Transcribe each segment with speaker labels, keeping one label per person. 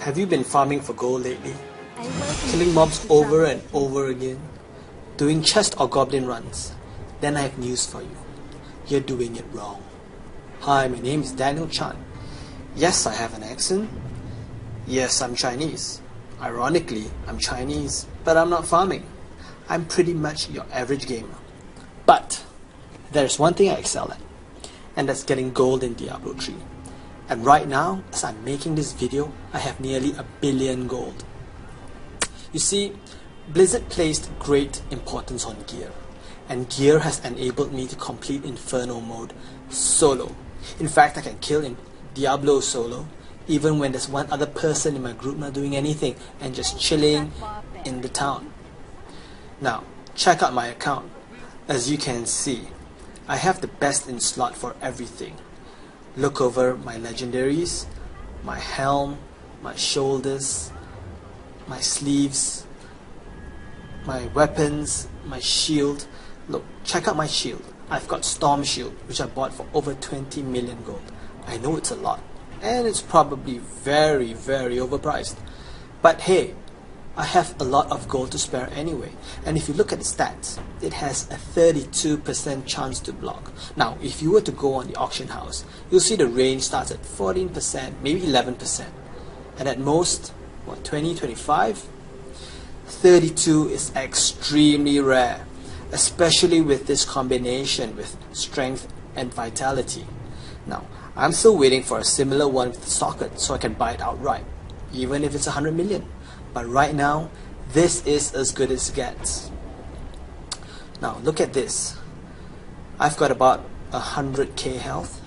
Speaker 1: Have you been farming for gold lately? Killing mobs over and over again? Doing chest or goblin runs? Then I have news for you. You're doing it wrong. Hi, my name is Daniel Chan. Yes, I have an accent. Yes, I'm Chinese. Ironically, I'm Chinese, but I'm not farming. I'm pretty much your average gamer. But there's one thing I excel at, and that's getting gold in Diablo 3. And right now, as I'm making this video, I have nearly 1 billion gold. You see, Blizzard placed great importance on gear, and gear has enabled me to complete Inferno mode solo. In fact, I can kill in Diablo solo, even when there's one other person in my group not doing anything and just chilling in the town. Now, check out my account. As you can see, I have the best in slot for everything. Look over my legendaries, my helm, my shoulders, my sleeves, my weapons, my shield. Look, check out my shield. I've got Storm Shield, which I bought for over 20 million gold. I know it's a lot, and it's probably very, very overpriced. But hey, I have a lot of gold to spare anyway, and if you look at the stats, it has a 32% chance to block. Now, if you were to go on the auction house, you'll see the range starts at 14%, maybe 11%, and at most, what, 20, 25? 32 is extremely rare, especially with this combination with strength and vitality. Now, I'm still waiting for a similar one with the socket so I can buy it outright, even if it's 100 million. But right now, this is as good as it gets. Now look at this. I've got about 100k health,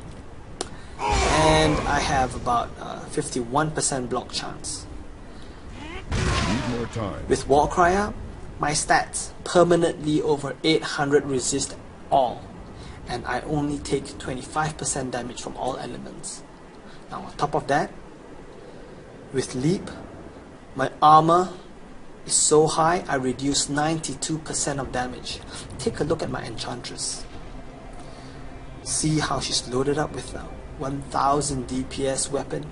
Speaker 1: and I have about 51% block chance. With Warcry up, my stats permanently over 800 resist all, and I only take 25% damage from all elements. Now on top of that, with Leap, my armor is so high I reduce 92% of damage. Take a look at my Enchantress. See how she's loaded up with a 1000 DPS weapon,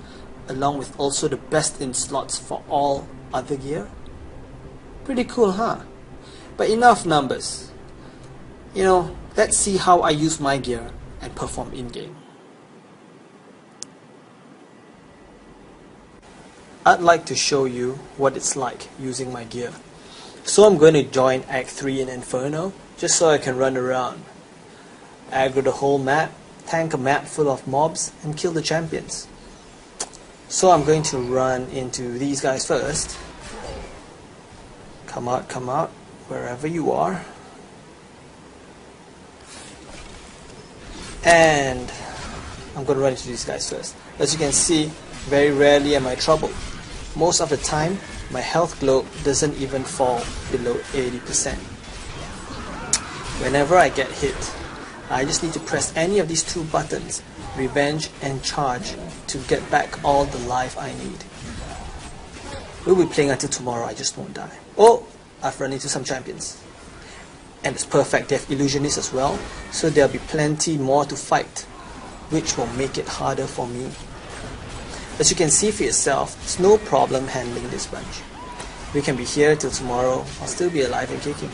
Speaker 1: along with also the best in slots for all other gear. Pretty cool, huh? But enough numbers. You know, let's see how I use my gear and perform in-game. I'd like to show you what it's like using my gear. So I'm going to join Act 3 in Inferno, just so I can run around, aggro the whole map, tank a map full of mobs, and kill the champions. So I'm going to run into these guys first. Come out, wherever you are. And I'm going to run into these guys first. As you can see, very rarely am I troubled. Most of the time, my health globe doesn't even fall below 80%. Whenever I get hit, I just need to press any of these two buttons, Revenge and Charge, to get back all the life I need. We'll be playing until tomorrow, I just won't die. Oh, I've run into some champions. And it's perfect, they have illusionists as well, so there'll be plenty more to fight, which will make it harder for me. As you can see for yourself, it's no problem handling this bunch. We can be here till tomorrow, I'll still be alive and kicking.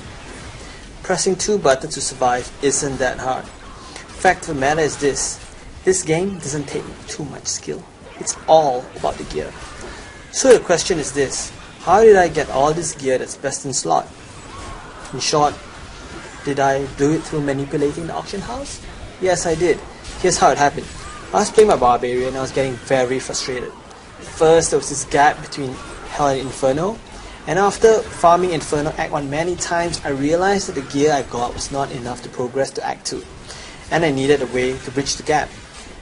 Speaker 1: Pressing two buttons to survive isn't that hard. Fact of the matter is this game doesn't take too much skill. It's all about the gear. So the question is this: how did I get all this gear that's best in slot? In short, did I do it through manipulating the auction house? Yes, I did. Here's how it happened. I was playing my Barbarian and I was getting very frustrated. First, there was this gap between Hell and Inferno, and after farming Inferno Act 1 many times, I realized that the gear I got was not enough to progress to Act 2, and I needed a way to bridge the gap.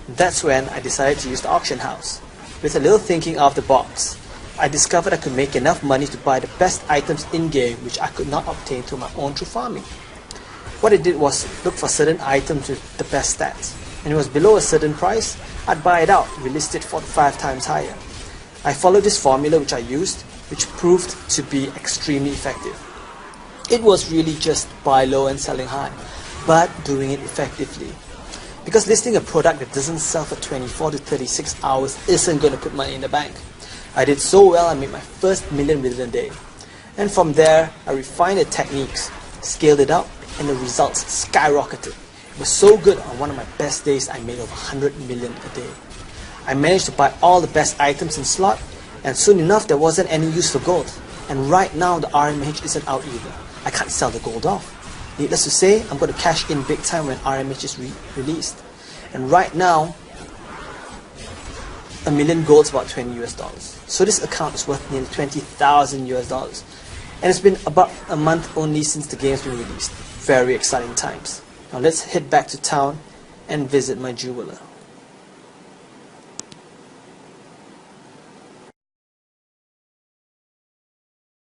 Speaker 1: That's when I decided to use the auction house. With a little thinking out of the box, I discovered I could make enough money to buy the best items in-game which I could not obtain through my own through farming. What I did was look for certain items with the best stats, and it was below a certain price, I'd buy it out, relist it for 5 times higher. I followed this formula which I used, which proved to be extremely effective. It was really just buy low and selling high, but doing it effectively. Because listing a product that doesn't sell for 24 to 36 hours isn't going to put money in the bank. I did so well I made my first million within a day. And from there, I refined the techniques, scaled it up, and the results skyrocketed. It was so good on one of my best days I made over 100 million a day. I managed to buy all the best items in slot, and soon enough there wasn't any use for gold. And right now the RMH isn't out either. I can't sell the gold off. Needless to say, I'm going to cash in big time when RMH is released. And right now, a million gold is about $20 US. So this account is worth nearly 20,000 US. And it's been about a month only since the game's been released. Very exciting times. Now let's head back to town and visit my jeweler.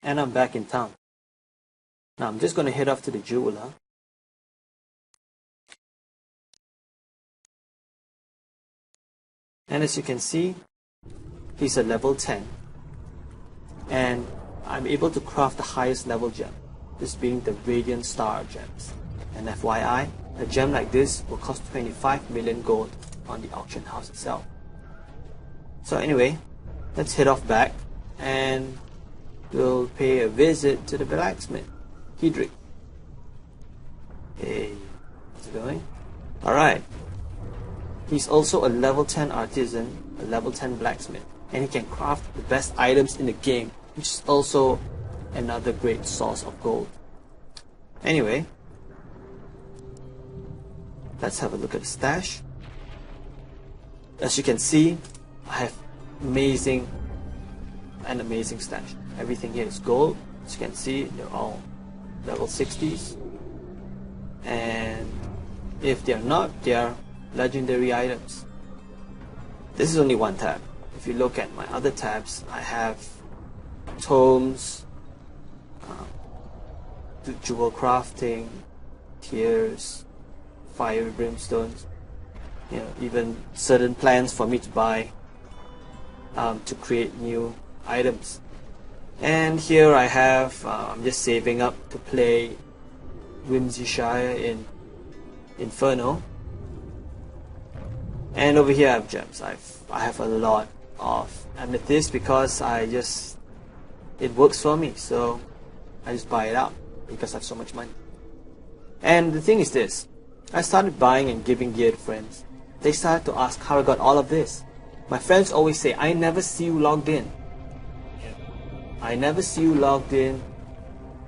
Speaker 1: And I'm back in town. Now I'm just going to head off to the jeweler. And as you can see, he's a level 10. And I'm able to craft the highest level gem, this being the Radiant Star gems. And FYI, a gem like this will cost 25 million gold on the auction house itself. So anyway, let's head off back and we'll pay a visit to the blacksmith, Hedrick. Hey, how's it going? Alright. He's also a level 10 artisan, a level 10 blacksmith, and he can craft the best items in the game, which is also another great source of gold. Anyway, let's have a look at the stash. As you can see, I have an amazing stash. Everything here is gold. As you can see, they're all level 60s. And if they're not, they're legendary items. This is only one tab. If you look at my other tabs, I have tomes, jewel crafting, tears, fire brimstones, even certain plans for me to buy to create new items. And here I have, I'm just saving up to play Whimsyshire in Inferno. And over here I have gems. I have a lot of amethyst because it works for me, so I just buy it out because I have so much money. And the thing is this, I started buying and giving gear to friends. They started to ask how I got all of this. My friends always say, I never see you logged in. I never see you logged in.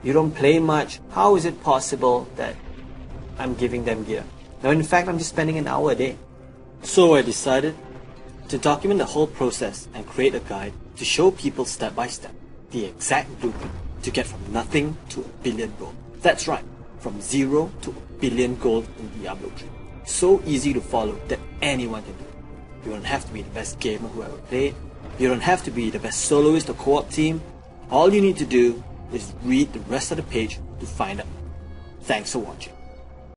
Speaker 1: You don't play much. How is it possible that I'm giving them gear? Now in fact, I'm just spending an hour a day. So I decided to document the whole process and create a guide to show people step by step the exact blueprint to get from nothing to a billion gold. That's right, from 0 to a billion gold in Diablo 3. So easy to follow that anyone can do it. You don't have to be the best gamer who ever played. You don't have to be the best soloist or co-op team. All you need to do is read the rest of the page to find out. Thanks for watching.